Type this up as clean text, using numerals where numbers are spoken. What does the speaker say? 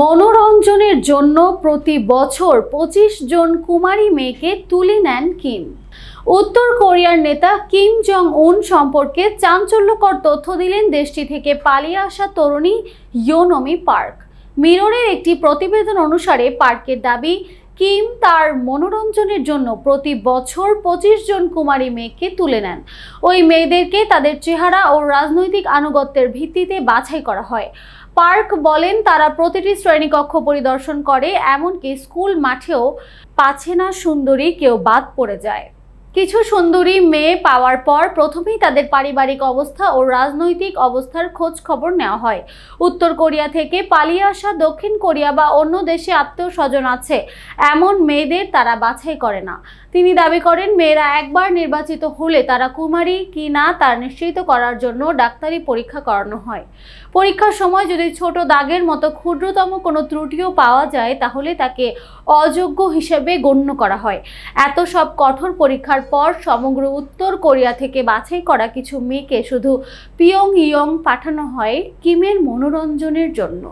মনোরঞ্জনের জন্য প্রতি বছর 25 জন কুমারী মেয়েকে তুলে নেন কিম। উত্তর কোরিয়ার নেতা কিম জং উন সম্পর্কে চাঞ্চল্যকর তথ্য দিলেন দেশটি থেকে পালিয়ে আসা তরুণী ইয়োনমি পার্ক। মিররের একটি প্রতিবেদন অনুসারে পার্কের দাবি, কিম তার মনোরঞ্জনের জন্য প্রতি বছর 25 জন কুমারী মেয়েকে তুলে নেন। ওই মেয়েদেরকে তাদের চেহারা ও রাজনৈতিক আনুগত্যের ভিত্তিতে বাছাই করা হয়। পার্ক বলেন, তারা প্রতিটি শ্রেণীকক্ষ পরিদর্শন করে, এমনকি স্কুল মাঠেও পাচ্ছে না সুন্দরী কেউ বাদ পড়ে যায়। কিছু সুন্দরী মেয়ে পাওয়ার পর প্রথমেই তাদের পারিবারিক অবস্থা ও রাজনৈতিক অবস্থার খোঁজ খবর নেওয়া হয়। উত্তর কোরিয়া থেকে পালিয়ে আসা দক্ষিণ কোরিয়া বা অন্য দেশে আত্মীয় স্বজন আছে এমন মেয়েদের তারা বাছাই করে না। তিনি দাবি করেন, মেয়েরা একবার নির্বাচিত হলে তারা কুমারী কি না তা নিশ্চিত করার জন্য ডাক্তারি পরীক্ষা করানো হয়। পরীক্ষার সময় যদি ছোট দাগের মতো ক্ষুদ্রতম কোনো ত্রুটিও পাওয়া যায় তাহলে তাকে অযোগ্য হিসেবে গণ্য করা হয়। এত সব কঠোর পরীক্ষার পর সমগ্র উত্তর কোরিয়া থেকে বাছাই করা কিছু মেয়েকে শুধু পিয়ংইয়ং পাঠানো হয় কিমের মনোরঞ্জনের জন্য।